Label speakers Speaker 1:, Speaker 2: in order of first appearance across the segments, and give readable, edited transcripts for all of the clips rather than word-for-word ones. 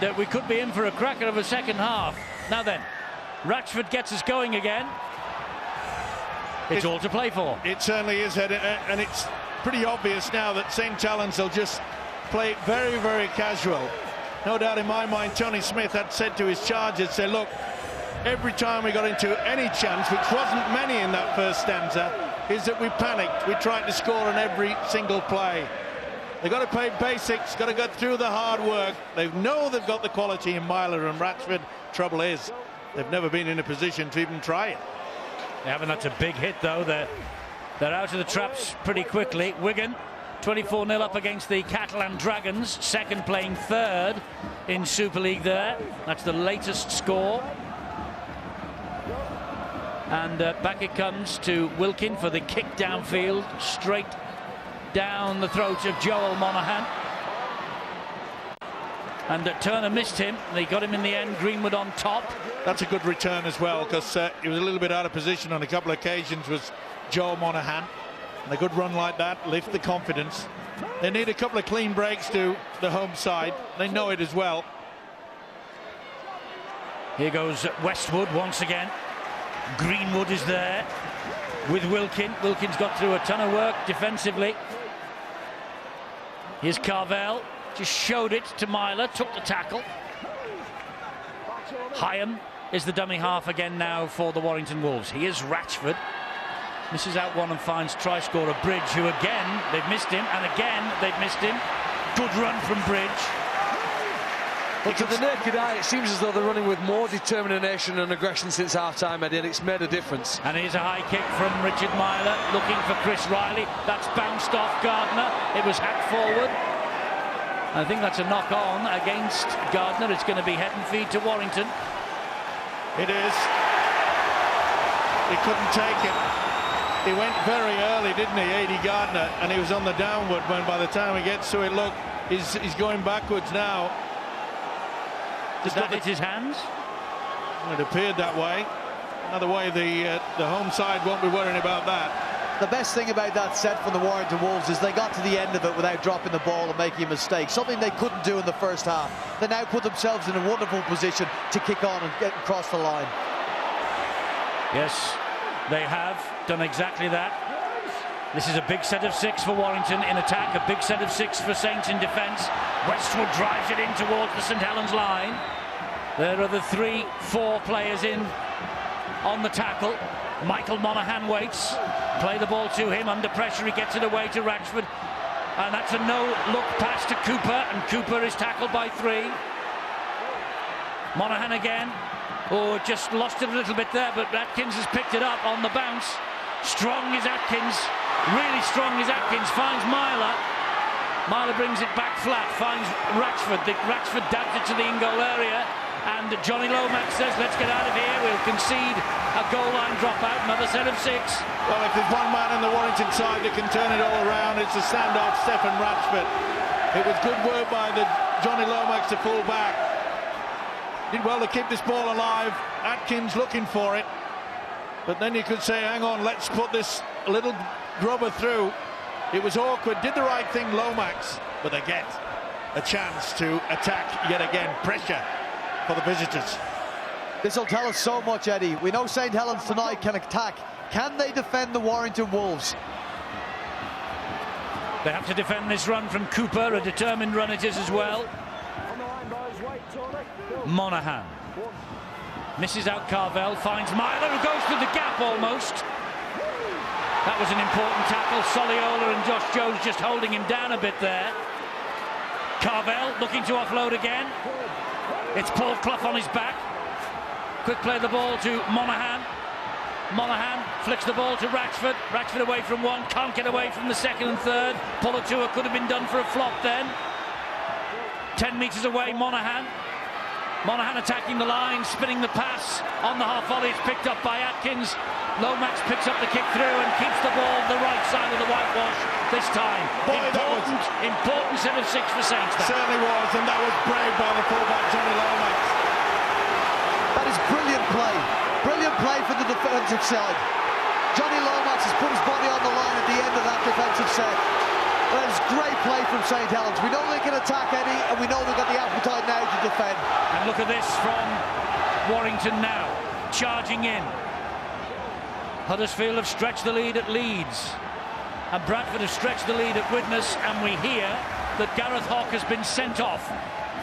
Speaker 1: That we could be in for a cracker of a second half. Now then, Ratchford gets us going again. It's all to play for.
Speaker 2: It certainly is, and it's pretty obvious now that St. Helens will just play it very, very casual. No doubt in my mind, Tony Smith had said to his charges, say, look, every time we got into any chance, which wasn't many in that first stanza, is that we panicked. We tried to score on every single play. They've got to play basics, got to get through the hard work. They know they've got the quality in Myler and Ratchford. Trouble is, they've never been in a position to even try it.
Speaker 1: They haven't. That's a big hit, though. They're out of the traps pretty quickly. Wigan, 24-0 up against the Catalan Dragons. Second playing third in Super League there. That's the latest score. And back it comes to Wilkin for the kick downfield, straight down the throat of Joel Monaghan. And Turner missed him. They got him in the end. Greenwood on top.
Speaker 2: That's a good return as well, because he was a little bit out of position on a couple of occasions, was Joel Monaghan. And a good run like that lift the confidence. They need a couple of clean breaks to the home side. They know it as well.
Speaker 1: Here goes Westwood once again. Greenwood is there with Wilkin. Wilkin's got through a ton of work defensively. Here's Carvel. Just showed it to Myler, took the tackle. Hyam is the dummy half again now for the Warrington Wolves. Here's Ratchford. Misses out one and finds try scorer Bridge, who again, they've missed him, and again, they've missed him. Good run from Bridge.
Speaker 3: But to the naked eye, it seems as though they're running with more determination and aggression since half-time, Eddie, and it's made a difference.
Speaker 1: And here's a high kick from Richard Myler, looking for Chris Riley. That's bounced off Gardner. It was hacked forward. I think that's a knock-on against Gardner. It's going to be head and feed to Warrington.
Speaker 2: It is. He couldn't take it. He went very early, didn't he, A.D. Gardner, and he was on the downward when by the time he gets to it, look, he's going backwards now.
Speaker 1: Did that hit his hands?
Speaker 2: It appeared that way. Another way, the home side won't be worrying about that.
Speaker 4: The best thing about that set from the Warrington Wolves is they got to the end of it without dropping the ball and making a mistake, something they couldn't do in the first half. They now put themselves in a wonderful position to kick on and get across the line.
Speaker 1: Yes, they have done exactly that. This is a big set of six for Warrington in attack, a big set of six for Saints in defence. Westwood drives it in towards the St Helens line. There are the 3-4 players in on the tackle. Michael Monaghan waits. Play the ball to him under pressure. He gets it away to Ratchford. And that's a no-look pass to Cooper. And Cooper is tackled by 3. Monaghan again. Oh, just lost it a little bit there, but Atkins has picked it up on the bounce. Strong is Atkins. Really strong is Atkins. Finds Myler. Myler brings it back flat. Finds Ratchford. Ratchford dabs it to the in-goal area. And Johnny Lomax says, let's get out of here. We'll concede a goal line dropout. Another set of 6.
Speaker 2: Well, if there's one man on the Warrington side that can turn it all around, it's the standoff Stephen Ratchford. It was good work by the Johnny Lomax to pull back. Did well to keep this ball alive. Atkins looking for it. But then you could say, hang on, let's put this little grubber through. It was awkward. Did the right thing, Lomax. But they get a chance to attack yet again. Pressure for the visitors.
Speaker 4: This will tell us so much, Eddie. We know St Helens tonight can attack. Can they defend the Warrington Wolves?
Speaker 1: They have to defend this run from Cooper. A determined run it is as well. Monaghan misses out Carvel, finds Myler, who goes through the gap almost. That was an important tackle. Soliola and Josh Jones just holding him down a bit there. Carvel looking to offload again. It's Paul Clough on his back. Quick play the ball to Monaghan. Monaghan flicks the ball to Ratchford. Ratchford away from one, can't get away from the second and third. Pulatua could have been done for a flop then. 10 metres away, Monaghan. Monaghan attacking the line, spinning the pass on the half volley. It's picked up by Atkins. Lomax picks up the kick through and keeps the ball the right side of the whitewash this time.
Speaker 2: Boy,
Speaker 1: important set of 6 for Saints.
Speaker 2: Certainly was, and that was brave by the fullback Johnny Lomax.
Speaker 4: That is brilliant play. Brilliant play for the defensive side. Johnny Lomax has put his body on the line at the end of that defensive set. That is great play from St. Helens. We know they can attack, Eddie, and we know they've got the appetite now to defend.
Speaker 1: And look at this from Warrington now, charging in. Huddersfield have stretched the lead at Leeds, and Bradford have stretched the lead at Widnes, and we hear that Gareth Hock has been sent off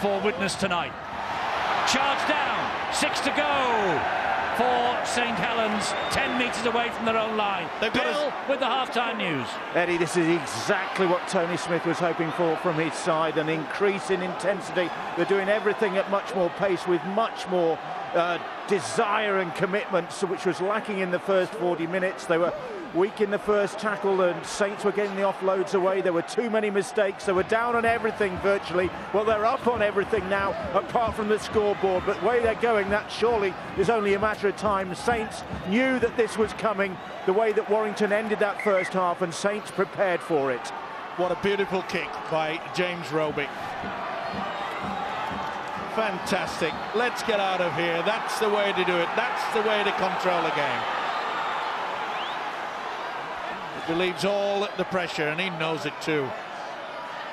Speaker 1: for Widnes tonight. Charge down, 6 to go for St. Helens, 10 metres away from their own line. Bill with the half-time news.
Speaker 5: Eddie, this is exactly what Tony Smith was hoping for from his side, an increase in intensity. They're doing everything at much more pace with much more desire and commitment, which was lacking in the first 40 minutes. They were weak in the first tackle, and Saints were getting the offloads away. There were too many mistakes. They were down on everything virtually. Well, they're up on everything now, apart from the scoreboard. But the way they're going, that surely is only a matter of time. Saints knew that this was coming, the way that Warrington ended that first half, and Saints prepared for it.
Speaker 2: What a beautiful kick by James Roby. Fantastic. Let's get out of here. That's the way to do it. That's the way to control the game. It relieves all the pressure, and he knows it too.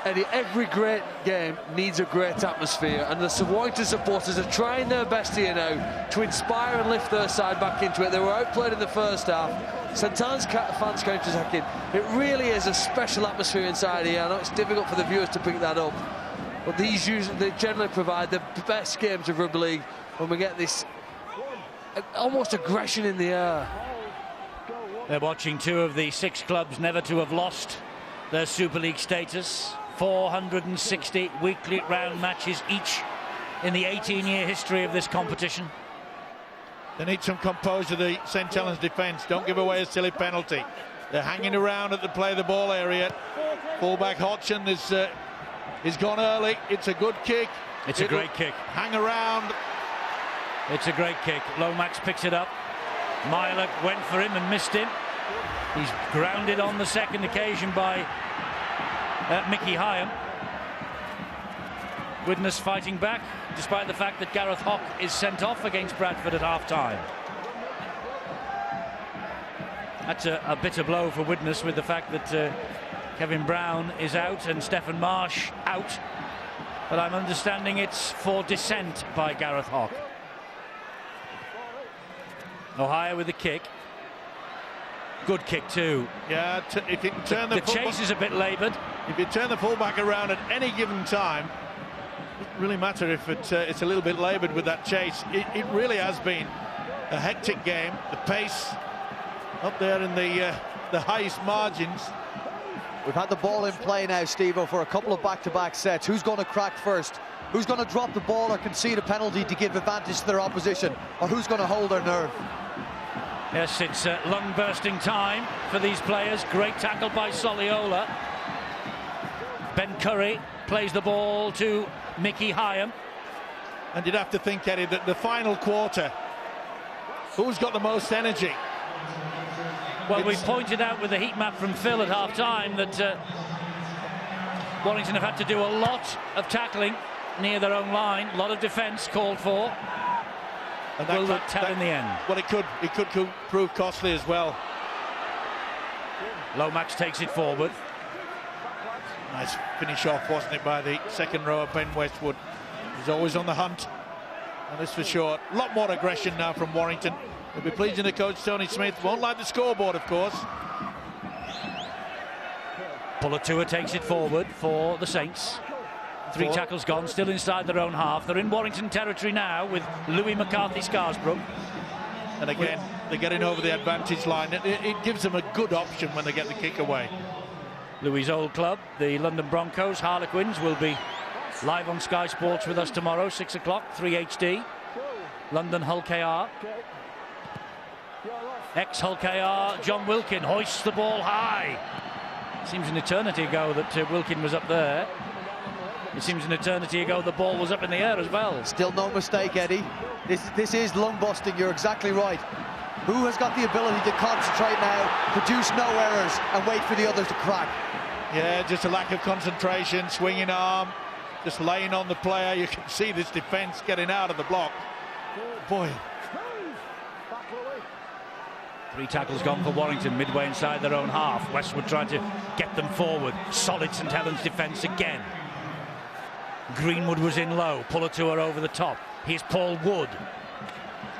Speaker 3: Eddie, every great game needs a great atmosphere, and the Warrington supporters are trying their best here now to inspire and lift their side back into it. They were outplayed in the first half. St. Helens fans counter-attacking. It really is a special atmosphere inside here. I know it's difficult for the viewers to pick that up, but they generally provide the best games of rugby league when we get this almost aggression in the air.
Speaker 1: They're watching two of the 6 clubs never to have lost their Super League status. 460 weekly round matches each in the 18-year history of this competition.
Speaker 2: They need some composure, the St. Helens defence. Don't give away a silly penalty. They're hanging around at the play the ball area. Fullback Hodgson is gone early. It's a good kick.
Speaker 1: It's a great kick.
Speaker 2: Hang around.
Speaker 1: It's a great kick. Lomax picks it up. Myler went for him and missed him. He's grounded on the second occasion by Mickey Hyam. Widnes fighting back, despite the fact that Gareth Hock is sent off against Bradford at half-time. That's a bitter blow for Widnes, with the fact that Kevin Brown is out and Stephen Marsh out. But I'm understanding it's for dissent by Gareth Hock. Ohio with the kick. Good kick too.
Speaker 2: Yeah, if you can turn
Speaker 1: the chase is a bit laboured.
Speaker 2: If you turn the fullback around at any given time, it doesn't really matter if it's a little bit laboured with that chase. It really has been a hectic game. The pace up there in the highest margins.
Speaker 4: We've had the ball in play now, Steve-O, for a couple of back-to-back sets. Who's going to crack first? Who's going to drop the ball or concede a penalty to give advantage to their opposition? Or who's going to hold their nerve?
Speaker 1: Yes, it's lung-bursting time for these players. Great tackle by Soliola. Ben Curry plays the ball to Mickey Hyam.
Speaker 2: And you'd have to think, Eddie, that the final quarter, who's got the most energy?
Speaker 1: Well, we pointed out with the heat map from Phil at half-time that Warrington have had to do a lot of tackling near their own line. A lot of defence called for. And will that tell in the end?
Speaker 2: Well, it could prove costly as well.
Speaker 1: Lomax takes it forward.
Speaker 2: Nice finish off, wasn't it, by the second rower, Ben Westwood. He's always on the hunt, and this for sure. A lot more aggression now from Warrington. They'll be pleasing the coach, Tony Smith. Won't like the scoreboard, of course.
Speaker 1: Pulatua takes it forward for the Saints. 3 tackles gone, still inside their own half. They're in Warrington territory now with Louis McCarthy-Scarsbrook.
Speaker 2: And again, they're getting over the advantage line. It gives them a good option when they get the kick away.
Speaker 1: Louis' old club, the London Broncos, Harlequins, will be live on Sky Sports with us tomorrow, 6 o'clock, 3 HD. London Hull KR. Ex-Hull KR, John Wilkin hoists the ball high. Seems an eternity ago that Wilkin was up there. It seems an eternity ago the ball was up in the air as well.
Speaker 4: Still no mistake, Eddie. This is lung busting, you're exactly right. Who has got the ability to concentrate now, produce no errors, and wait for the others to crack?
Speaker 2: Yeah, just a lack of concentration, swinging arm, just laying on the player. You can see this defence getting out of the block. Boy.
Speaker 1: 3 tackles gone for Warrington, midway inside their own half. Westwood trying to get them forward. Solid St Helens defence again. Greenwood was in low. Pulatua over the top. Here's Paul Wood.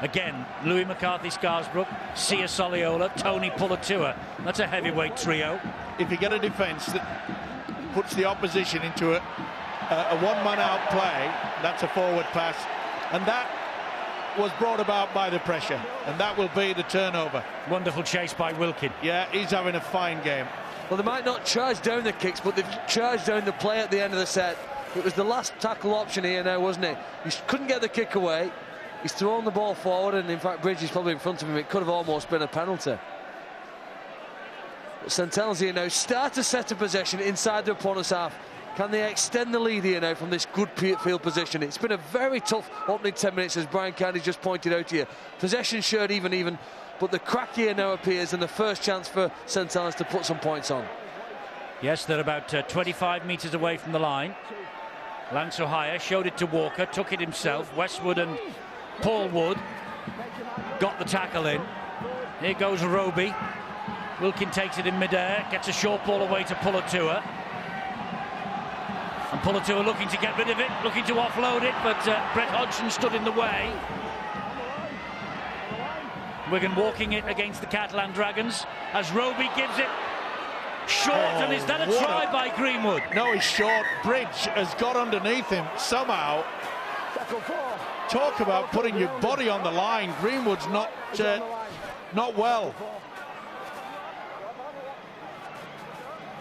Speaker 1: Again, Louis McCarthy-Scarsbrook, Sia Soliola, Tony Pulatua. That's a heavyweight trio.
Speaker 2: If you get a defence that puts the opposition into a one-man out play, that's a forward pass. And that was brought about by the pressure, and that will be the turnover.
Speaker 1: Wonderful chase by Wilkin.
Speaker 2: Yeah, he's having a fine game.
Speaker 3: Well, they might not charge down the kicks, but they've charged down the play at the end of the set. It was the last tackle option here now, wasn't it? He couldn't get the kick away. He's thrown the ball forward, and in fact, Bridge is probably in front of him. It could have almost been a penalty. But St Helens here now start to set a possession inside the opponent's half. Can they extend the lead here now from this good field position? It's been a very tough opening 10 minutes, as Brian Candy just pointed out here. Possession shared even, but the crack here now appears, and the first chance for St Helens to put some points on.
Speaker 1: Yes, they're about 25 metres away from the line. Lance O'Hire showed it to Walker, took it himself. Westwood and Paul Wood got the tackle in. Here goes Roby. Wilkin takes it in midair, gets a short ball away to Pulatua. And Pulatua looking to get rid of it, looking to offload it, but Brett Hodgson stood in the way. Wigan walking it against the Catalan Dragons as Roby gives it short, and is that a try by Greenwood?
Speaker 2: No, he's short. Bridge has got underneath him somehow. Talk about putting your body on the line. Greenwood's not well.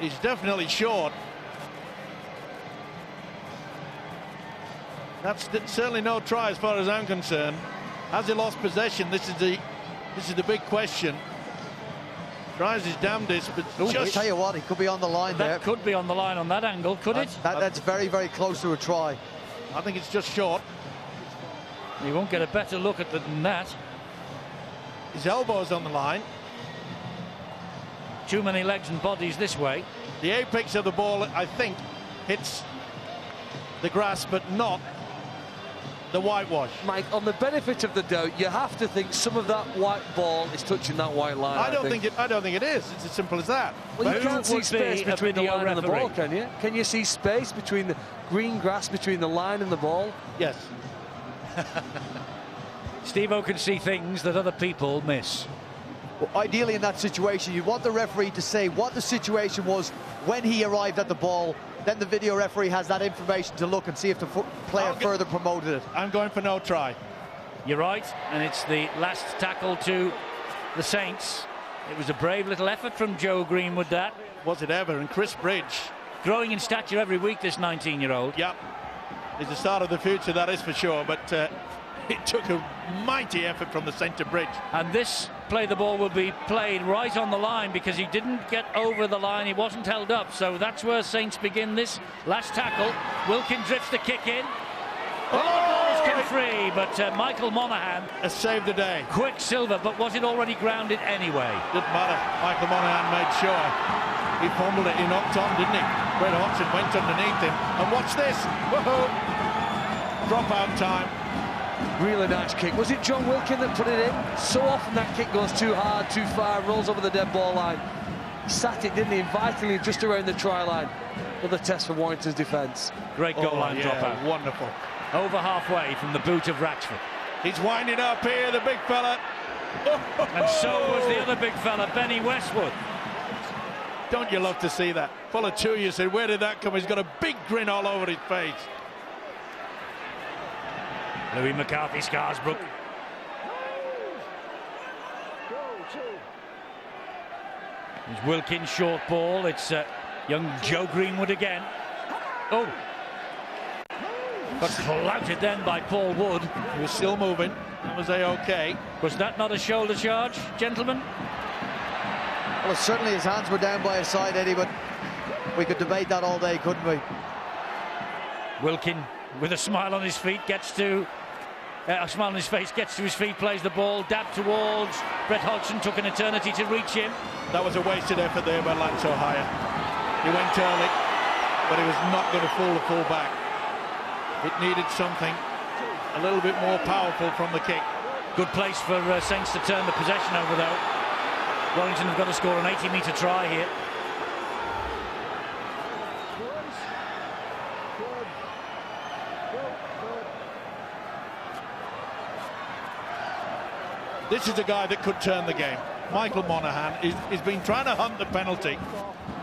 Speaker 2: He's definitely short. That's certainly no try as far as I'm concerned. Has he lost possession? This is the big question. Tries his damnedest, but
Speaker 4: I'll tell you what, he could be on the line there.
Speaker 1: That could be on the line on that angle, could it?
Speaker 4: That's very, very close to a try.
Speaker 2: I think it's just short.
Speaker 1: You won't get a better look at than that.
Speaker 2: His elbow's on the line.
Speaker 1: Too many legs and bodies this way.
Speaker 2: The apex of the ball, I think, hits the grass, but not the whitewash.
Speaker 3: Mike, on the benefit of the doubt, you have to think some of that white ball is touching that white line.
Speaker 2: I don't think it is. It's as simple as that.
Speaker 3: Well, you
Speaker 1: Who
Speaker 3: can't see
Speaker 1: would
Speaker 3: space
Speaker 1: be a
Speaker 3: between the
Speaker 1: video
Speaker 3: line and the ball,
Speaker 1: referee?
Speaker 3: can you? Can you see space between the green grass between the line and the ball?
Speaker 2: Yes.
Speaker 1: Steve-O can see things that other people miss.
Speaker 4: Well, ideally, in that situation, you want the referee to say what the situation was when he arrived at the ball. Then the video referee has that information to look and see if the player further promoted it.
Speaker 2: I'm going for no try.
Speaker 1: You're right, and it's the last tackle to the Saints. It was a brave little effort from Joe Greenwood, that.
Speaker 2: Was it ever? And Chris Bridge.
Speaker 1: Growing in stature every week, this 19-year-old.
Speaker 2: Yep. Is the start of the future, that is for sure. But it took a mighty effort from the centre Bridge.
Speaker 1: And this play the ball will be played right on the line because he didn't get over the line. He wasn't held up. So that's where Saints begin this last tackle. Wilkin drifts the kick in. Oh, the ball's come free, but Michael Monaghan
Speaker 2: has saved the day.
Speaker 1: Quicksilver, but was it already grounded anyway?
Speaker 2: Didn't matter. Michael Monaghan made sure. He fumbled it. He knocked on, didn't he? Brett Hodgson went underneath him. And watch this. Whoa! Drop out time.
Speaker 3: Really nice kick. Was it John Wilkin that put it in? So often that kick goes too hard, too far, rolls over the dead ball line. Sat it, didn't he, invitingly just around the try line. Another test for Warrington's defence.
Speaker 1: Great goal line dropout.
Speaker 2: Wonderful.
Speaker 1: Over halfway from the boot of Ratchford.
Speaker 2: He's winding up here, the big fella.
Speaker 1: And so was the other big fella, Benny Westwood.
Speaker 2: Don't you love to see that? Pulatua said, where did that come? He's got a big grin all over his face.
Speaker 1: Louis McCarthy-Scarsbrook. It's Wilkins short ball. It's young Joe Greenwood again. Oh. But flouted then by Paul Wood.
Speaker 2: He was still moving. That was A-OK.
Speaker 1: Was that not a shoulder charge, gentlemen?
Speaker 4: Well, certainly his hands were down by his side, Eddie, but we could debate that all day, couldn't we?
Speaker 1: Wilkin, with a smile on his feet, gets to... a smile on his face, gets to his feet, plays the ball, dab towards Brett Hodgson, took an eternity to reach him.
Speaker 2: That was a wasted effort there by Lance O'Hire. He went early, but he was not going to fool the full-back. It needed something a little bit more powerful from the kick.
Speaker 1: Good place for Saints to turn the possession over, though. Warrington have got to score an 80-metre try here.
Speaker 2: This is a guy that could turn the game. Michael Monaghan he's been trying to hunt the penalty,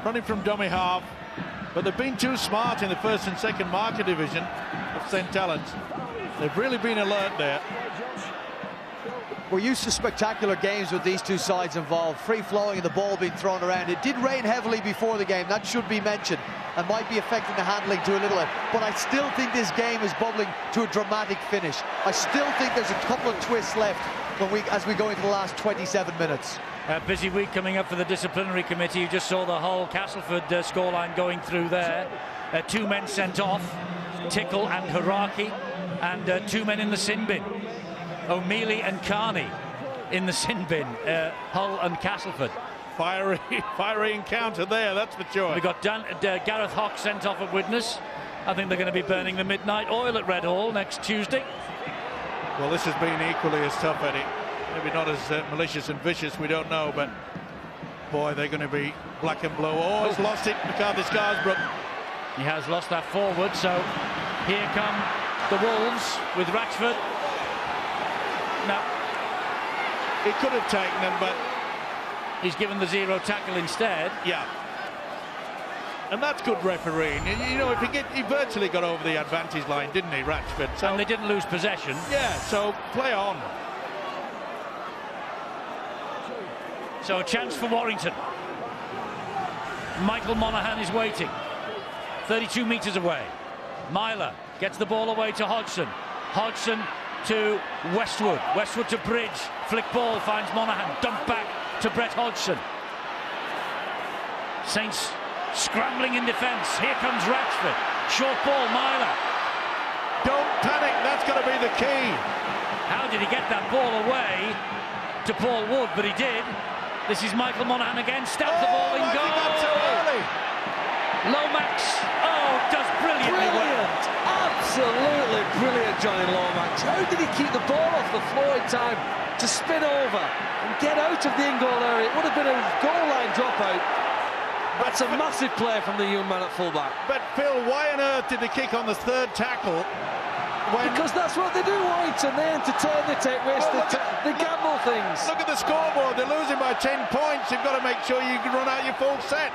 Speaker 2: running from dummy half, but they've been too smart in the first and second marker division of St. Helens. They've really been alert there.
Speaker 4: We're used to spectacular games with these two sides involved, free-flowing and the ball being thrown around. It did rain heavily before the game, that should be mentioned, and might be affecting the handling to a little bit. But I still think this game is bubbling to a dramatic finish. I still think there's a couple of twists left as we go into the last 27 minutes.
Speaker 1: A busy week coming up for the disciplinary committee. You just saw the Hull Castleford scoreline going through there. 2 men sent off, Tickle and Haraki, and 2 men in the sin bin. O'Mealy and Carney in the sin bin, Hull and Castleford.
Speaker 2: Fiery encounter there, that's for sure.
Speaker 1: We've got Gareth Hock sent off at witness. I think they're going to be burning the midnight oil at Red Hall next Tuesday.
Speaker 2: Well, this has been equally as tough, Eddie. Maybe not as malicious and vicious, we don't know, but boy, they're going to be black and blue. Oh, he's lost it, McCarthy Scarsbrook.
Speaker 1: He has lost that forward, so here come the Wolves with Ratchford. No.
Speaker 2: He could have taken them, but
Speaker 1: he's given the 0 tackle instead.
Speaker 2: Yeah. And that's good refereeing. You know, he virtually got over the advantage line, didn't he, Ratchford? So,
Speaker 1: and they didn't lose possession.
Speaker 2: Yeah, so play on.
Speaker 1: So a chance for Warrington. Michael Monaghan is waiting. 32 metres away. Myler gets the ball away to Hodgson. Hodgson to Westwood. Westwood to Bridge. Flick ball finds Monaghan. Dump back to Brett Hodgson. Saints scrambling in defence. Here comes Ratchford. Short ball, Myler.
Speaker 2: Don't panic, that's got to be the key.
Speaker 1: How did he get that ball away to Paul Wood? But he did. This is Michael Monaghan again. Stabs the ball in goal.
Speaker 2: So early.
Speaker 1: Lomax. Oh, does brilliantly well.
Speaker 3: Absolutely brilliant, Johnny Lomax. How did he keep the ball off the floor in time to spin over and get out of the in-goal area? It would have been a goal line dropout. That's a massive play from the young man at fullback.
Speaker 2: But Phil, why on earth did they kick on the third tackle?
Speaker 3: Because that's what they do, Warrington. They entertain, they take risks, they gamble things.
Speaker 2: Look at the scoreboard. They're losing by 10 points. You've got to make sure you can run out your full set.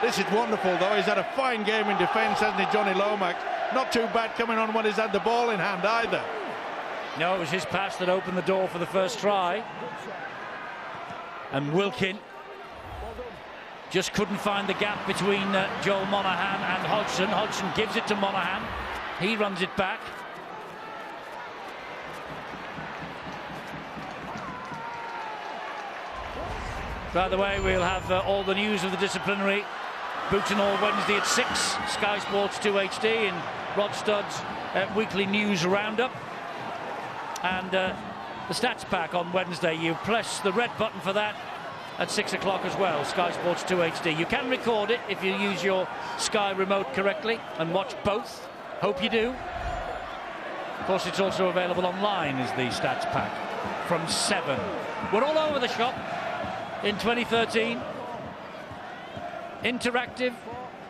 Speaker 2: This is wonderful, though. He's had a fine game in defence, hasn't he, Johnny Lomax? Not too bad coming on when he's had the ball in hand either.
Speaker 1: No, it was his pass that opened the door for the first try. And Wilkin just couldn't find the gap between Joel Monaghan and Hodgson. Hodgson gives it to Monaghan. He runs it back. By the way, we'll have all the news of the disciplinary Boots and All Wednesday at 6. Sky Sports 2 HD and Rod Studd's weekly news roundup. And the stats pack on Wednesday. You press the red button for that at 6 o'clock as well. Sky Sports 2 HD. You can record it if you use your Sky remote correctly and watch both. Hope you do. Of course, it's also available online as the stats pack from 7. We're all over the shop in 2013. Interactive,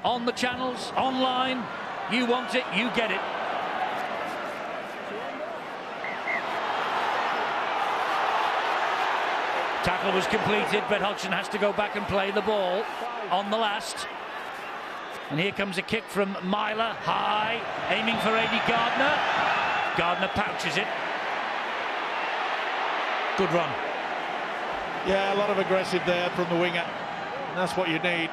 Speaker 1: on the channels, online. You want it, you get it. Tackle was completed. Brett Hodgson has to go back and play the ball on the last. And here comes a kick from Myler, high, aiming for Eddie Gardner. Gardner pouches it. Good run.
Speaker 2: Yeah, a lot of aggressive there from the winger. That's what you need.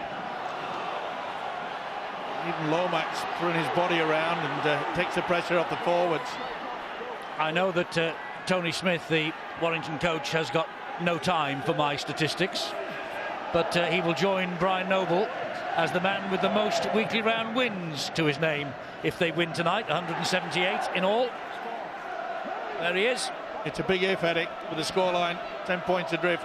Speaker 2: Even Lomax throwing his body around and takes the pressure off the forwards.
Speaker 1: I know that Tony Smith, the Warrington coach, has got no time for my statistics, but he will join Brian Noble as the man with the most weekly round wins to his name if they win tonight. 178 in all. There he is.
Speaker 2: It's a big if, Eddie, with the scoreline 10 points adrift.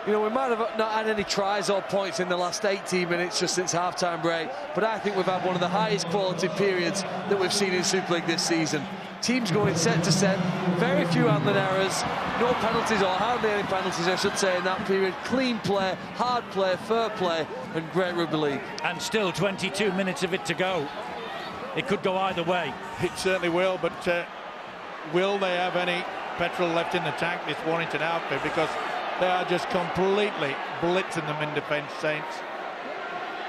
Speaker 3: You know, we might have not had any tries or points in the last 18 minutes just since half-time break, but I think we've had one of the highest quality periods that we've seen in Super League this season. Teams going set to set, very few handling errors, no penalties, or hardly any penalties, I should say, in that period. Clean play, hard play, fair play, and great rugby league.
Speaker 1: And still 22 minutes of it to go. It could go either way.
Speaker 2: It certainly will, but will they have any petrol left in the tank, this Warrington outfit? Because they are just completely blitzing them in defence, Saints.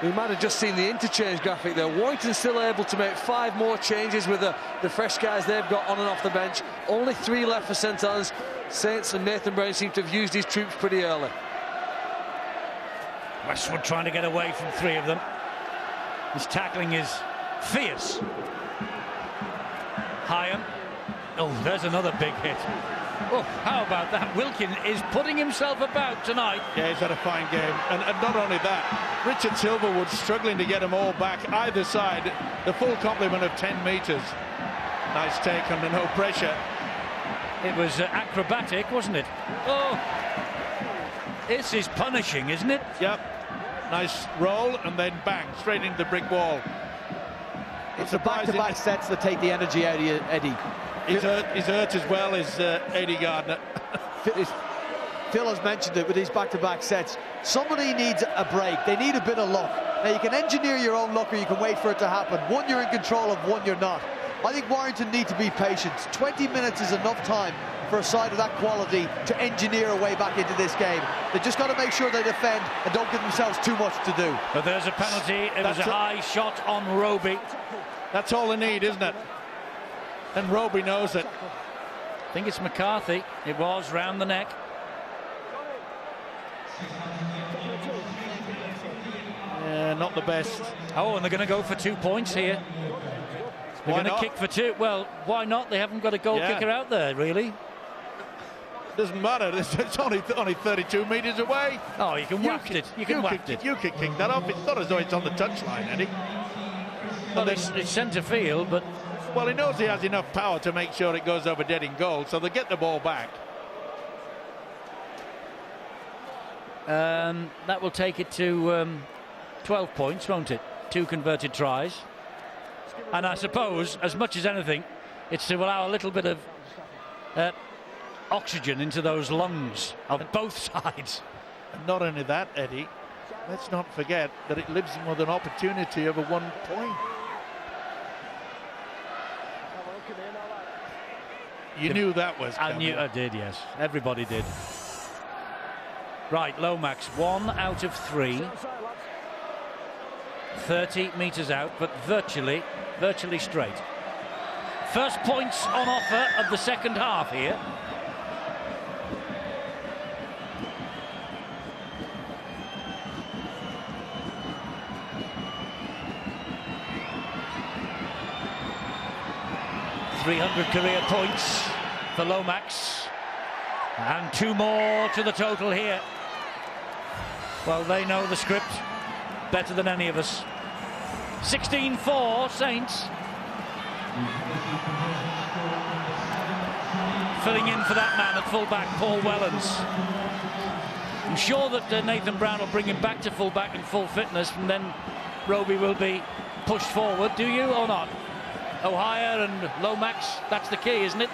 Speaker 3: We might have just seen the interchange graphic there. Warrington still able to make 5 more changes with the fresh guys they've got on and off the bench. Only 3 left for St Helens. Saints and Nathan Brown seem to have used his troops pretty early.
Speaker 1: Westwood trying to get away from 3 of them. His tackling is fierce. Hyam. Oh, there's another big hit. Oh, how about that? Wilkin is putting himself about tonight.
Speaker 2: Yeah, he's had a fine game. And not only that, Richard Silverwood struggling to get them all back either side. The full complement of 10 metres. Nice take under no pressure.
Speaker 1: It was acrobatic, wasn't it? Oh, this is punishing, isn't it?
Speaker 2: Yep. Nice roll and then bang, straight into the brick wall.
Speaker 4: It's the back-to-back sets that take the energy out of you, Eddie.
Speaker 2: He's hurt as well as Eddie Gardner.
Speaker 4: Phil has mentioned it with these back-to-back sets. Somebody needs a break. They need a bit of luck. Now, you can engineer your own luck or you can wait for it to happen. One you're in control of, one you're not. I think Warrington need to be patient. 20 minutes is enough time for a side of that quality to engineer a way back into this game. They just got to make sure they defend and don't give themselves too much to do.
Speaker 1: But there's a penalty. It was a high shot on Roby.
Speaker 2: That's all they need, isn't it? And Roby knows it.
Speaker 1: I think it's McCarthy. It was round the neck.
Speaker 2: Yeah, not the best.
Speaker 1: Oh, and they're going to go for 2 points here. They're going to kick for 2. Well, why not? They haven't got a goal kicker out there, really.
Speaker 2: Doesn't matter. It's only 32 metres away.
Speaker 1: Oh, you can waft it. You can waft it.
Speaker 2: You can kick that up. It's not as though it's on the touchline, Eddie.
Speaker 1: Well, it's centre field, but...
Speaker 2: Well, he knows he has enough power to make sure it goes over dead in goal, so they get the ball back.
Speaker 1: That will take it to 12 points, won't it? 2 converted tries. And I suppose, as much as anything, it's to allow a little bit of oxygen into those lungs of both sides.
Speaker 2: And not only that, Eddie, let's not forget that it leaves them with an opportunity of a 1 point. You knew that was coming.
Speaker 1: I did, yes. Everybody did. Right, Lomax, 1 out of 3. 30 metres out, but virtually straight. First points on offer of the second half here. .300 career points for Lomax, and 2 more to the total here. Well, they know the script better than any of us. 16-4 Saints. Filling in for that man at fullback, Paul Wellens. I'm sure that Nathan Brown will bring him back to fullback in full fitness, and then Roby will be pushed forward. Do you or not? O'Hire and Lomax, that's the key, isn't it?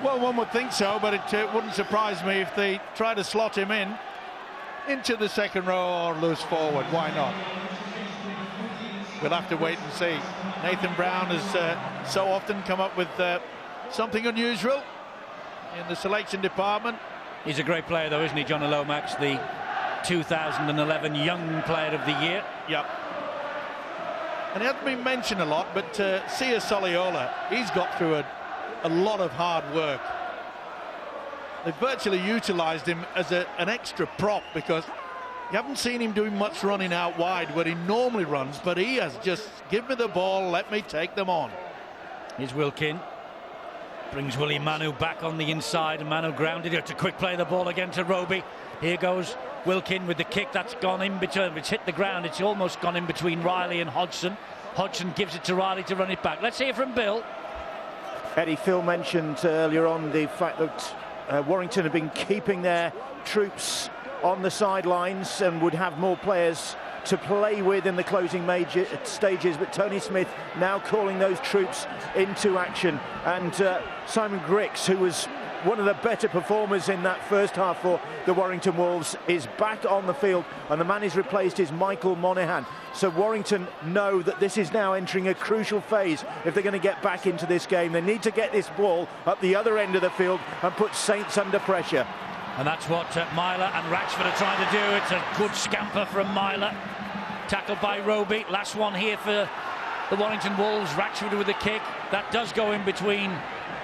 Speaker 2: Well, one would think so, but it wouldn't surprise me if they try to slot him into the second row or loose forward. Why not? We'll have to wait and see. Nathan Brown has so often come up with something unusual in the selection department.
Speaker 1: He's a great player, though, isn't he, Johnny Lomax, the 2011 Young Player of the Year?
Speaker 2: Yep. And he hasn't been mentioned a lot, but Sia Soliola, he's got through a lot of hard work. They've virtually utilised him as an extra prop, because you haven't seen him doing much running out wide where he normally runs, but he has just, give me the ball, let me take them on.
Speaker 1: Here's Wilkin. Brings Willie Manu back on the inside, and Manu grounded. It's a quick play, the ball again to Roby. Here goes Wilkin with the kick. That's gone in between. It's hit the ground. It's almost gone in between Riley and Hodgson. Hodgson gives it to Riley to run it back. Let's hear from Bill.
Speaker 5: Eddie, Phil mentioned earlier on the fact that Warrington have been keeping their troops on the sidelines and would have more players to play with in the closing major stages, but Tony Smith now calling those troops into action. And Simon Grix, who was one of the better performers in that first half for the Warrington Wolves, is back on the field, and the man he's replaced is Michael Monaghan. So Warrington know that this is now entering a crucial phase if they're going to get back into this game. They need to get this ball up the other end of the field and put Saints under pressure.
Speaker 1: And that's what Myler and Ratchford are trying to do. It's a good scamper from Myler. Tackled by Roby. Last one here for the Warrington Wolves. Ratchford with a kick. That does go in between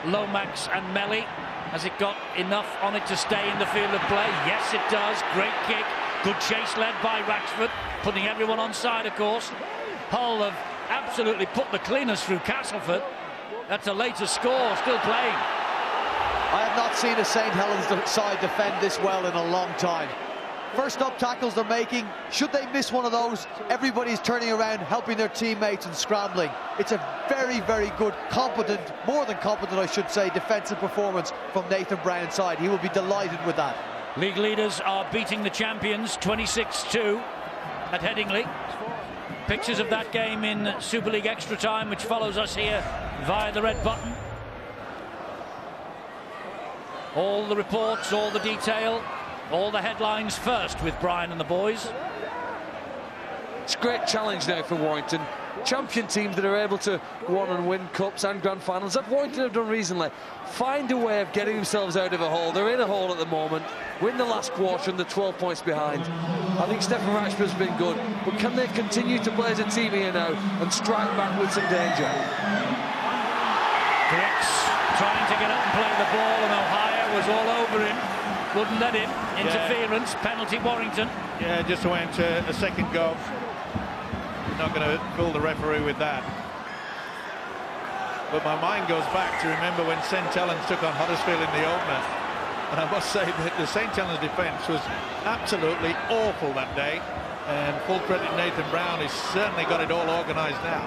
Speaker 1: Lomax and Melly. Has it got enough on it to stay in the field of play? Yes, it does. Great kick. Good chase led by Ratchford. Putting everyone on side, of course. Hull have absolutely put the cleaners through Castleford. That's a later score. Still playing.
Speaker 4: I have not seen a St Helens side defend this well in a long time. First up tackles they're making. Should they miss one of those, everybody's turning around, helping their teammates and scrambling. It's a very, very good, competent, more than competent, I should say, defensive performance from Nathan Brown's side. He will be delighted with that.
Speaker 1: League leaders are beating the champions 26-2 at Headingley. Pictures of that game in Super League Extra Time, which follows us here via the red button. All the reports, all the detail, all the headlines first with Brian and the boys.
Speaker 3: It's a great challenge now for Warrington. Champion teams that are able to go on and win cups and grand finals, that Warrington have done recently, find a way of getting themselves out of a hole. They're in a hole at the moment. Win the last quarter and they're 12 points behind. I think Stephen Ratchford's been good, but can they continue to play as a team here now and strike back with some danger?
Speaker 1: Grix trying to get up and play the ball, and Ohio was all over him. Wouldn't let him. Interference, penalty Warrington.
Speaker 2: Yeah, just went a second go. Not going to fool the referee with that. But my mind goes back to remember when St Helens took on Huddersfield in the opener. And I must say that the St Helens defence was absolutely awful that day. And full credit Nathan Brown, he's certainly got it all organised now.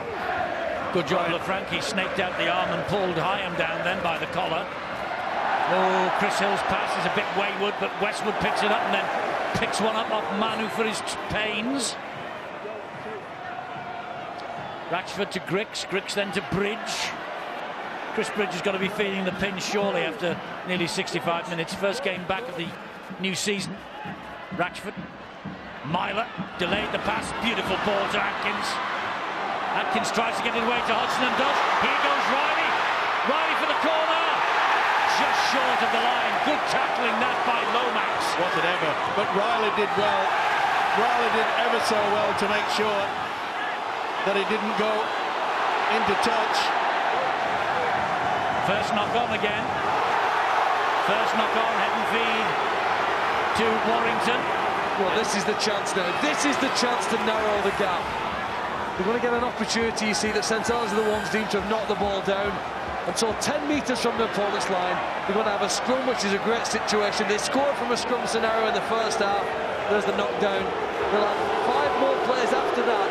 Speaker 1: Good job, LaFranchi snaked out the arm and pulled Hyam down then by the collar. Oh, Chris Hill's pass is a bit wayward, but Westwood picks it up and then picks one up off Manu for his pains. Ratchford to Grix, Grix then to Bridge. Chris Bridge has got to be feeling the pinch surely after nearly 65 minutes. First game back of the new season. Ratchford. Myler delayed the pass, beautiful ball to Atkins. Atkins tries to get it away to Hodgson and does. Here goes Riley. Riley for the corner. Just short of the line. Good tackling that by Lomax.
Speaker 2: Was it ever? But Riley did well. Riley did ever so well to make sure that he didn't go into touch.
Speaker 1: First knock on again. First knock on, head and feed to Warrington.
Speaker 3: Well, this is the chance now. This is the chance to narrow the gap. They're going to get an opportunity. You see that St Helens are the ones deemed to have knocked the ball down. And so 10 metres from the opponent's line, they're going to have a scrum, which is a great situation. They scored from a scrum scenario in the first half. There's the knockdown. They'll have 5 more players after that.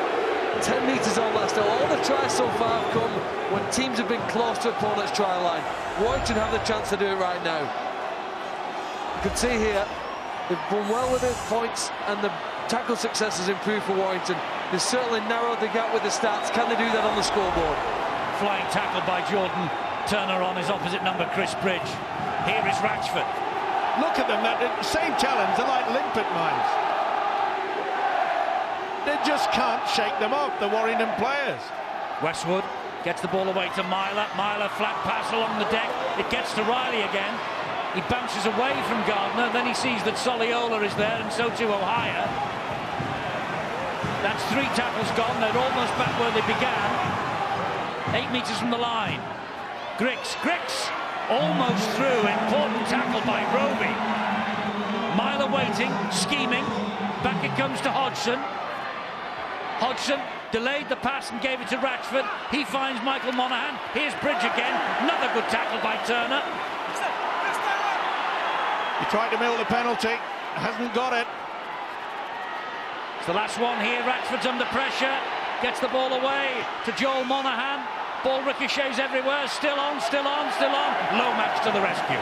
Speaker 3: 10 metres or less. Now, all the tries so far have come when teams have been close to opponent's try line. Warrington have the chance to do it right now. You can see here, they've done well with the points and the tackle success has improved for Warrington. They've certainly narrowed the gap with the stats. Can they do that on the scoreboard?
Speaker 1: Flying tackle by Jordan Turner on his opposite number, Chris Bridge. Here is Ratchford.
Speaker 2: Look at them, St Helens are like limpet mines. They just can't shake them off, the Warrington players.
Speaker 1: Westwood gets the ball away to Myler. Myler, flat pass along the deck. It gets to Riley again. He bounces away from Gardner. Then he sees that Soliola is there, and so too Ohio. That's 3 tackles gone. They're almost back where they began. 8 metres from the line. Grix almost through. Important tackle by Roby. Myler waiting, scheming. Back it comes to Hodgson. Hodgson delayed the pass and gave it to Ratchford. He finds Michael Monaghan. Here's Bridge again. Another good tackle by Turner.
Speaker 2: He tried to mill the penalty. Hasn't got it.
Speaker 1: It's the last one here. Ratchford's under pressure. Gets the ball away to Joel Monaghan. Ball ricochets everywhere. Still on. Lomax to the rescue.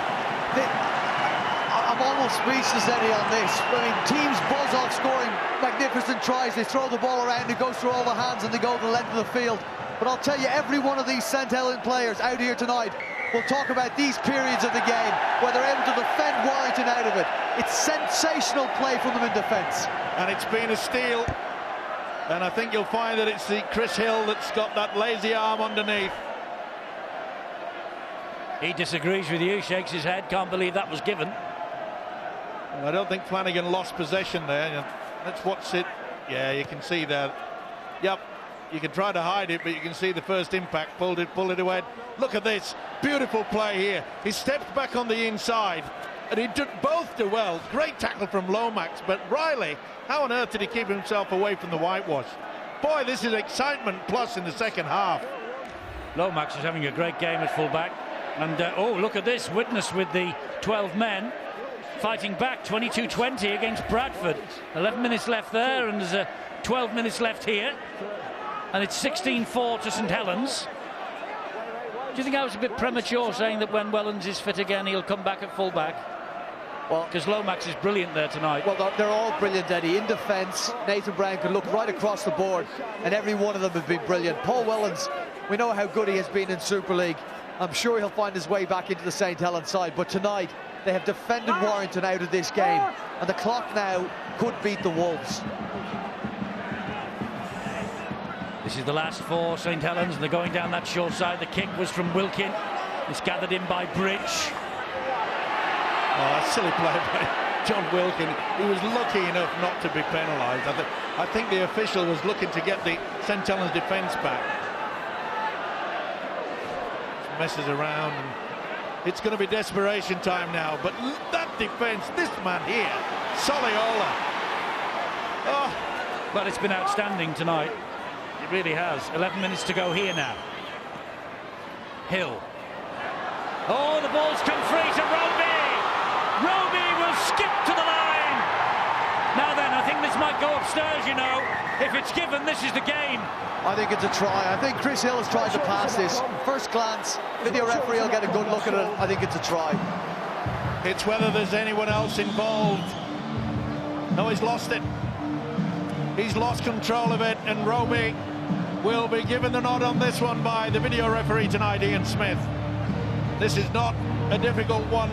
Speaker 4: I I'm almost speechless, Eddie, on this. I mean, teams buzz off scoring magnificent tries. They throw the ball around, it goes through all the hands, and they go to the length of the field. But I'll tell you, every one of these St Helens players out here tonight will talk about these periods of the game where they're able to defend Warrington out of it. It's sensational play from them in defence.
Speaker 2: And it's been a steal. And I think you'll find that it's the Chris Hill that's got that lazy arm underneath.
Speaker 1: He disagrees with you, shakes his head, can't believe that was given.
Speaker 2: I don't think Flanagan lost possession there. Let's watch it. Yeah, you can see that. Yep, you can try to hide it, but you can see the first impact, pulled it away. Look at this, beautiful play here. He stepped back on the inside, and he did both do well. Great tackle from Lomax, but Riley, how on earth did he keep himself away from the whitewash? Boy, this is excitement plus in the second half.
Speaker 1: Lomax is having a great game at fullback. And, oh, look at this, Witness with the 12 men fighting back, 22-20 against Bradford. 11 minutes left there, and there's 12 minutes left here. And it's 16-4 to St Helens. Do you think I was a bit premature saying that when Wellens is fit again, he'll come back at fullback? Well, because Lomax is brilliant there tonight.
Speaker 4: Well, they're all brilliant, Eddie. In defence, Nathan Brown could look right across the board, and every one of them have been brilliant. Paul Wellens, we know how good he has been in Super League. I'm sure he'll find his way back into the St Helens side, but tonight they have defended Warrington out of this game, and the clock now could beat the Wolves.
Speaker 1: This is the last for St Helens, and they're going down that short side. The kick was from Wilkin. It's gathered in by Bridge.
Speaker 2: Oh, that's silly play by John Wilkin. He was lucky enough not to be penalised. I think the official was looking to get the St Helens defence back. Messes around, and it's going to be desperation time now. But that defence, this man here, Soliola. Oh,
Speaker 1: well, it's been outstanding tonight. It really has. 11 minutes to go here now. Hill. Oh, the ball's come free to Roby. Roby will skip to the line. Now then, I think this might go upstairs, you know. If it's given, this is the game.
Speaker 4: I think it's a try. I think Chris Hill has tried to pass this. First glance, video referee will get a good look at it. I think it's a try.
Speaker 2: It's whether there's anyone else involved. No, he's lost it. He's lost control of it, and Roby will be given the nod on this one by the video referee tonight, Ian Smith. This is not a difficult one.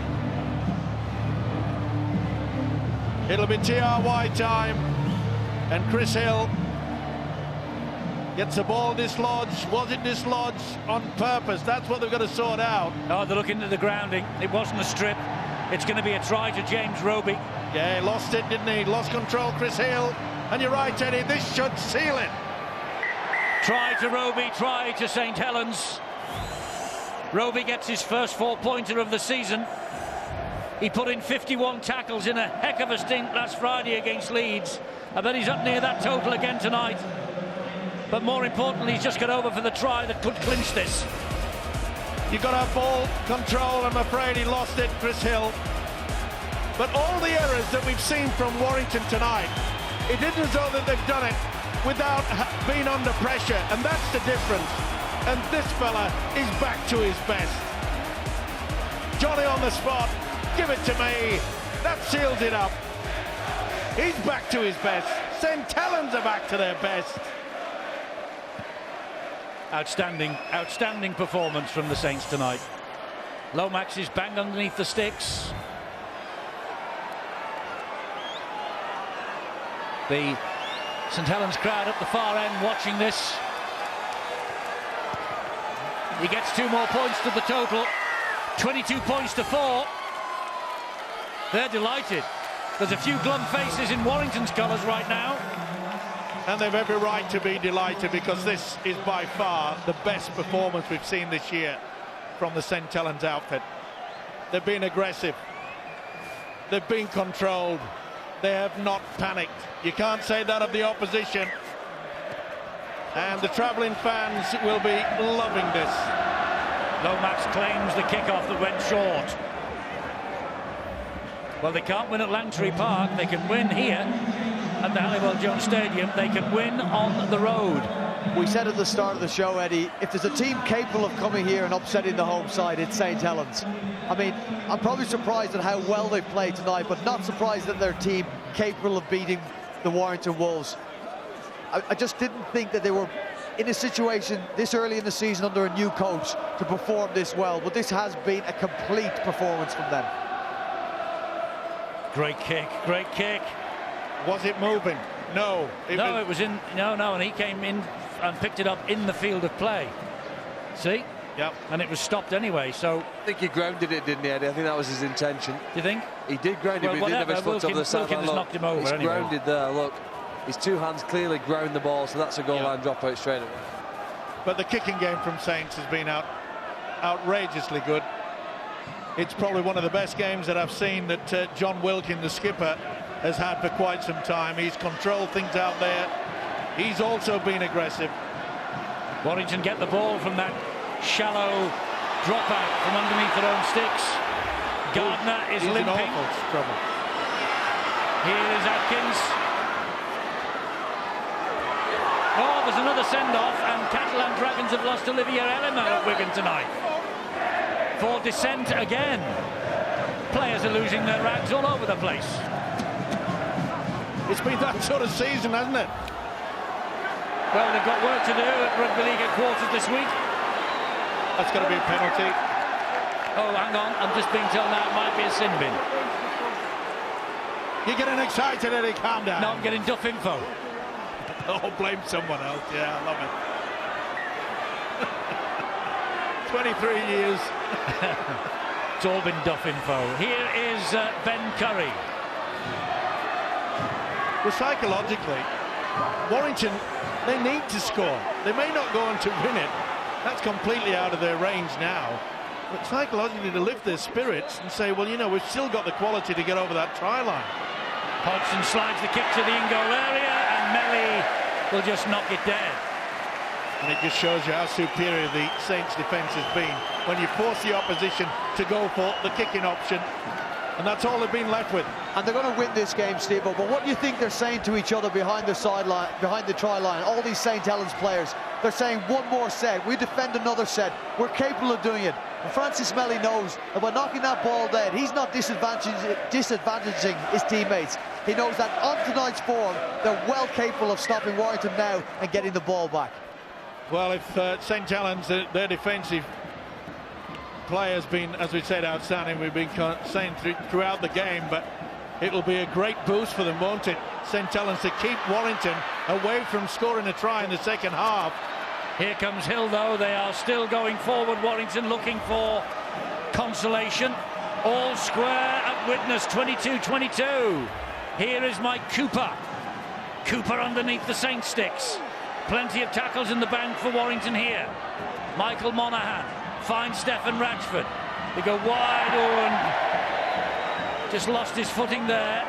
Speaker 2: It'll be TRY time, and Chris Hill gets the ball dislodged. Was it dislodged on purpose? That's what they've got to sort out.
Speaker 1: Oh, they're looking at the grounding. It wasn't a strip. It's going to be a try to James Roby.
Speaker 2: Yeah, he lost it, didn't he? Lost control, Chris Hill. And you're right, Eddie, this should seal it.
Speaker 1: Try to Roby, try to St Helens. Roby gets his first four-pointer of the season. He put in 51 tackles in a heck of a stint last Friday against Leeds. I bet he's up near that total again tonight. But more importantly, he's just got over for the try that could clinch this.
Speaker 2: You've got to have ball control. I'm afraid he lost it, Chris Hill. But all the errors that we've seen from Warrington tonight, it isn't as though that they've done it without being under pressure, and that's the difference. And this fella is back to his best. Johnny on the spot, give it to me. That seals it up. He's back to his best. St Helens are back to their best.
Speaker 1: Outstanding, outstanding performance from the Saints tonight. Lomax is bang underneath the sticks. The St Helens crowd up the far end watching this. He gets 2 more points to the total. 22 points to 4. They're delighted. There's a few glum faces in Warrington's colours right now.
Speaker 2: And they've every right to be delighted, because this is by far the best performance we've seen this year from the St Helens outfit. They've been aggressive. They've been controlled. They have not panicked. You can't say that of the opposition. And the travelling fans will be loving this.
Speaker 1: Lomax claims the kickoff that went short. Well, they can't win at Langtry Park. They can win here at the Halliwell Jones Stadium. They can win on the road.
Speaker 4: We said at the start of the show, Eddie, if there's a team capable of coming here and upsetting the home side, it's St. Helens. I mean, I'm probably surprised at how well they've played tonight, but not surprised that their team capable of beating the Warrington Wolves. I just didn't think that they were in a situation this early in the season under a new coach to perform this well, but this has been a complete performance from them.
Speaker 1: Great kick, great kick.
Speaker 2: Was it moving? No.
Speaker 1: It was in. No, and he came in and picked it up in the field of play. See?
Speaker 2: Yep.
Speaker 1: And it was stopped anyway, so...
Speaker 3: I think he grounded it, didn't he, Eddie? I think that was his intention.
Speaker 1: Do you think?
Speaker 3: He did ground it, but he didn't have his foot on the sideline.
Speaker 1: Wilkins knocked him over
Speaker 3: He's
Speaker 1: anyway.
Speaker 3: grounded there, look. His two hands clearly ground the ball, so that's a goal line dropout straight away.
Speaker 2: But the kicking game from Saints has been outrageously good. It's probably one of the best games that I've seen that John Wilkin, the skipper, has had for quite some time. He's controlled things out there. He's also been aggressive.
Speaker 1: Warrington get the ball from that shallow dropout from underneath their own sticks. Gardner is
Speaker 2: He's
Speaker 1: limping.
Speaker 2: in awful trouble.
Speaker 1: Here is Atkins. Oh, there's another send-off, and Catalan Dragons have lost Olivier Ellimer at Wigan tonight. For dissent again. Players are losing their rags all over the place.
Speaker 2: It's been that sort of season, hasn't it?
Speaker 1: Well, they've got work to do at Rugby League headquarters this week.
Speaker 2: That's going to be a penalty.
Speaker 1: Oh, hang on, I'm just being told now it might be a sin bin.
Speaker 2: You're getting excited, Eddie, calm down.
Speaker 1: No, I'm getting duff info.
Speaker 2: Oh, blame someone else. Yeah, I love it. 23 years.
Speaker 1: It's all been duff info. Here is Ben Curry.
Speaker 2: Well, psychologically, Warrington, they need to score. They may not go on to win it. That's completely out of their range now. But psychologically, to lift their spirits and say, well, you know, we've still got the quality to get over that try line.
Speaker 1: Hodgson slides the kick to the in-goal area, and Melly will just knock it dead.
Speaker 2: And it just shows you how superior the Saints' defence has been when you force the opposition to go for the kicking option. And that's all they've been left with.
Speaker 4: And they're going to win this game, Steve. But what do you think they're saying to each other behind the sideline, behind the try line? All these St. Helens players, they're saying one more set. We defend another set. We're capable of doing it. And Francis Melly knows that by knocking that ball dead, he's not disadvantaging his teammates. He knows that on tonight's form, they're well capable of stopping Warrington now and getting the ball back.
Speaker 2: Well, if St. Helens, their defensive play has been, as we said, outstanding. We've been saying throughout the game, but it'll be a great boost for them, won't it? St. Helens to keep Warrington away from scoring a try in the second half.
Speaker 1: Here comes Hill, though. They are still going forward. Warrington looking for consolation. All square at witness, 22-22. Here is Mike Cooper. Cooper underneath the Saint sticks. Plenty of tackles in the bank for Warrington here. Michael Monaghan finds Stefan Ratchford. They go wide, and just lost his footing there.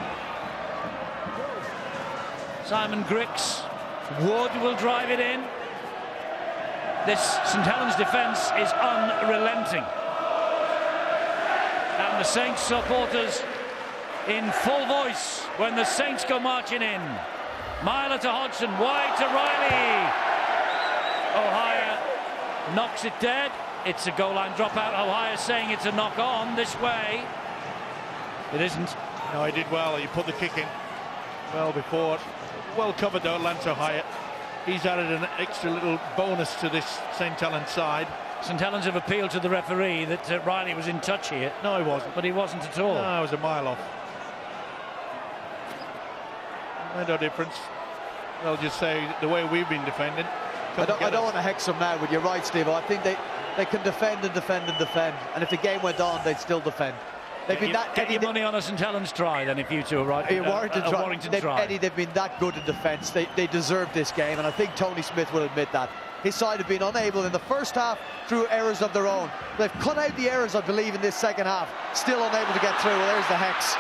Speaker 1: Simon Grix. Wood will drive it in. This St. Helens defence is unrelenting. And the Saints supporters in full voice when the Saints go marching in. Myler to Hodgson, wide to Riley. O'Hire knocks it dead. It's a goal line dropout. O'Hire saying it's a knock on this way. It isn't.
Speaker 2: No, he did well. He put the kick in well before. Well covered though, Lance O'Hire. He's added an extra little bonus to this St. Helens side.
Speaker 1: St. Helens have appealed to the referee that Riley was in touch here.
Speaker 2: No, he wasn't.
Speaker 1: But he wasn't at all.
Speaker 2: No, it was a mile off. No difference. They'll just say the way we've been defending.
Speaker 4: I don't want to hex them now, but you're right, Steve. I think they can defend and defend and defend. And if the game went on, they'd still defend. They've been that.
Speaker 1: Get your money on a St. Helens try, then, if you two are right.
Speaker 4: Warrington try. Eddie, they've been that good in defence. They deserve this game, and I think Tony Smith will admit that. His side have been unable in the first half through errors of their own. They've cut out the errors, I believe, in this second half. Still unable to get through. Well, there's the hex.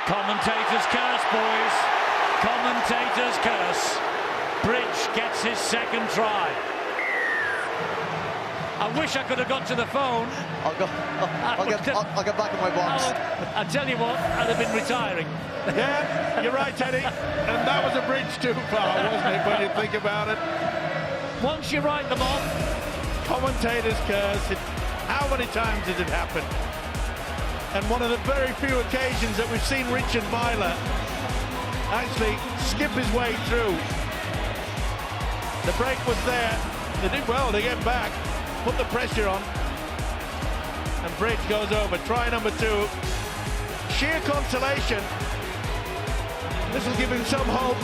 Speaker 1: Commentators curse, boys. Commentators curse. Bridge gets his second try. A I wish I could have got to the phone.
Speaker 4: I'll get back in my box.
Speaker 1: I tell you what, I'd have been retiring.
Speaker 2: Yeah, you're right, Teddy. And that was a bridge too far, wasn't it, when you think about it?
Speaker 1: Once you write them off,
Speaker 2: commentators curse. How many times has it happened? And one of the very few occasions that we've seen Richard Myler actually skip his way through. The break was there. They did well to get back, put the pressure on, and Bridge goes over. Try number 2. Sheer consolation. This will give him some hope,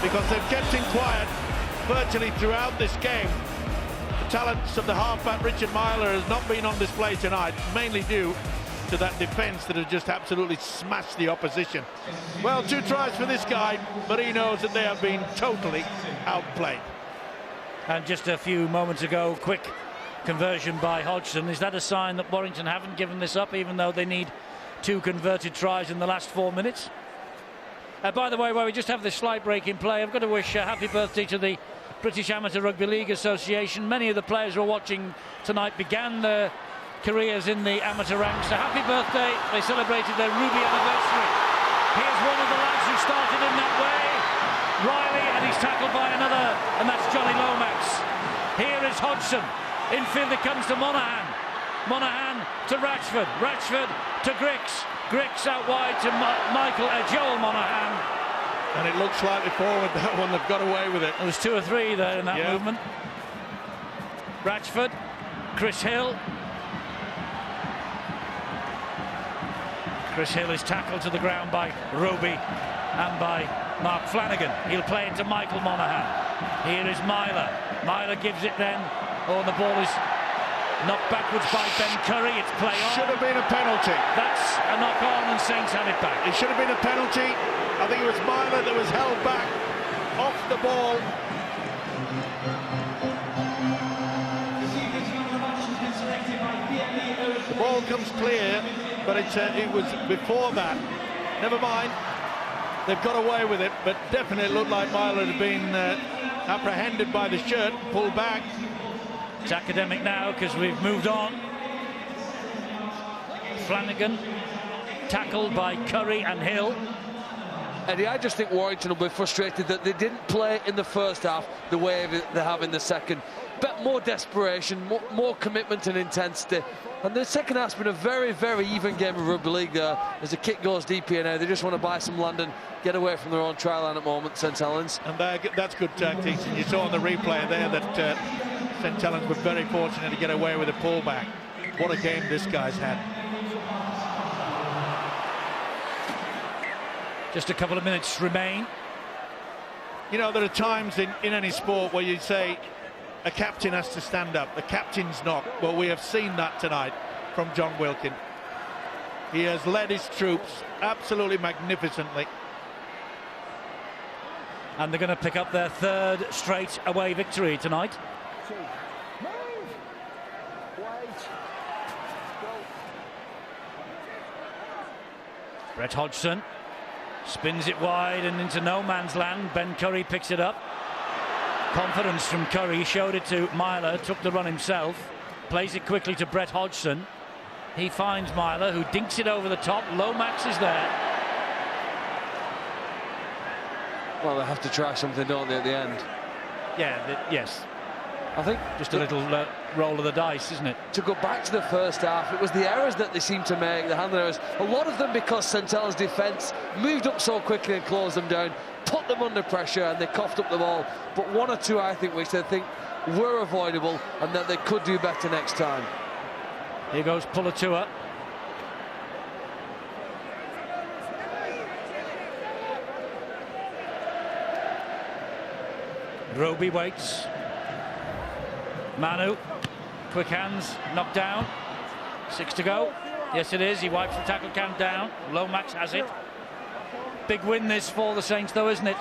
Speaker 2: because they've kept him quiet virtually throughout this game. The talents of the halfback Richard Myler has not been on display tonight, mainly due to that defence that has just absolutely smashed the opposition. Well, 2 tries for this guy, but he knows that they have been totally outplayed.
Speaker 1: and just a few moments ago, quick conversion by Hodgson. Is that a sign that Warrington haven't given this up, even though they need 2 converted tries in the last 4 minutes? By the way, while we just have this slight break in play, I've got to wish a happy birthday to the British Amateur Rugby League Association. Many of the players who are watching tonight began their careers in the amateur ranks. So happy birthday. They celebrated their Ruby anniversary. Here's one of the lads who started in that way, Riley, and he's tackled by another, and that's Johnny Lomax. Here is Hodgson. Infield it comes to Monaghan. Monaghan to Ratchford. Ratchford to Grix. Grix out wide to Joel Monaghan.
Speaker 2: And it looks slightly forward, that one. They've got away with it.
Speaker 1: There was 2 or 3 there in that movement. Ratchford, Chris Hill. Chris Hill is tackled to the ground by Roby and by Mark Flanagan. He'll play it to Michael Monaghan. Here is Myler. Myler gives it then. Oh, the ball is knocked backwards by Ben Curry. It's play on.
Speaker 2: Should have been a penalty.
Speaker 1: That's a knock on, and Saints have it back.
Speaker 2: It should have been a penalty. I think it was Myler that was held back off the ball. The ball comes clear, but it was before that. Never mind. They've got away with it, but definitely looked like Myler had been apprehended by the shirt, pulled back.
Speaker 1: It's academic now because we've moved on. Flanagan tackled by Curry and Hill.
Speaker 3: Eddie, I just think Warrington will be frustrated that they didn't play in the first half the way they have in the second. But more desperation, more commitment and intensity. And the second half's been a very, very even game of rugby league there. As the kick goes deep here now, they just want to buy some land and get away from their own try line at the moment, St Helens.
Speaker 2: And that's good tactics. And you saw on the replay there that St Helens were very fortunate to get away with a pullback. What a game this guy's had.
Speaker 1: Just a couple of minutes remain.
Speaker 2: You know, there are times in any sport where you say a captain has to stand up. The captain's not. Well, we have seen that tonight from John Wilkin. He has led his troops absolutely magnificently.
Speaker 1: And they're going to pick up their 3rd straight away victory tonight. Brett Hodgson spins it wide and into no man's land. Ben Curry picks it up. Confidence from Curry, showed it to Myler, took the run himself, plays it quickly to Brett Hodgson. He finds Myler, who dinks it over the top. Lomax is there.
Speaker 3: Well, they have to try something, don't they, at the end?
Speaker 1: Yeah, yes.
Speaker 3: I think
Speaker 1: just a little roll of the dice, isn't it?
Speaker 3: To go back to the first half, it was the errors that they seemed to make, the handling errors. A lot of them because St Helens' defence moved up so quickly and closed them down, put them under pressure, and they coughed up the ball. But 1 or 2, I think, which they think were avoidable and that they could do better next time.
Speaker 1: Here goes Pulatua. Roby waits. Manu, quick hands, knocked down. 6 to go. Yes, it is. He wipes the tackle count down. Lomax has it. Big win this for the Saints, though, isn't it?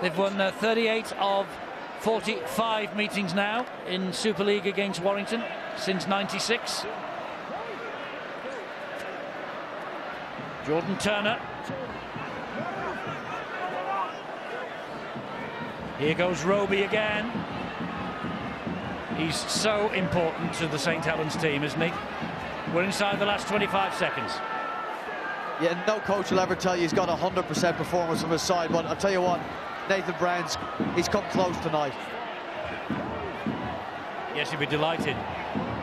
Speaker 1: They've won 38 of 45 meetings now in Super League against Warrington since '96. Jordan Turner. Here goes Roby again. He's so important to the St Helens team, isn't he? We're inside the last 25 seconds.
Speaker 4: Yeah, no coach will ever tell you he's got 100% performance from his side, but I'll tell you what, Nathan Brown's, he's come close tonight.
Speaker 1: Yes, he'd be delighted.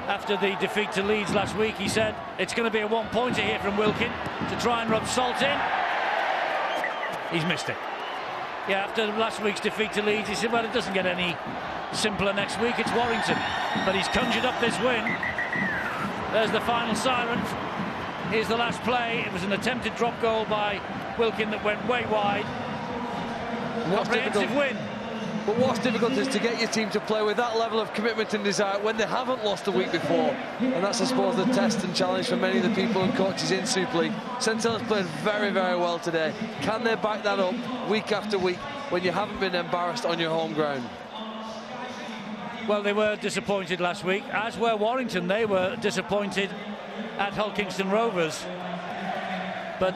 Speaker 1: After the defeat to Leeds last week, he said it's going to be a one-pointer here from Wilkin to try and rub salt in. He's missed it. Yeah, after last week's defeat to Leeds, he said, well, it doesn't get any simpler next week. It's Warrington. But he's conjured up this win. There's the final siren. Here's the last play. It was an attempted drop goal by Wilkin that went way wide. Comprehensive win.
Speaker 3: But what's difficult is to get your team to play with that level of commitment and desire when they haven't lost a week before. And that's, I suppose, the test and challenge for many of the people and coaches in Super League. St Helens played very, very well today. Can they back that up week after week when you haven't been embarrassed on your home ground?
Speaker 1: Well, they were disappointed last week, as were Warrington. They were disappointed at Hull Kingston Rovers.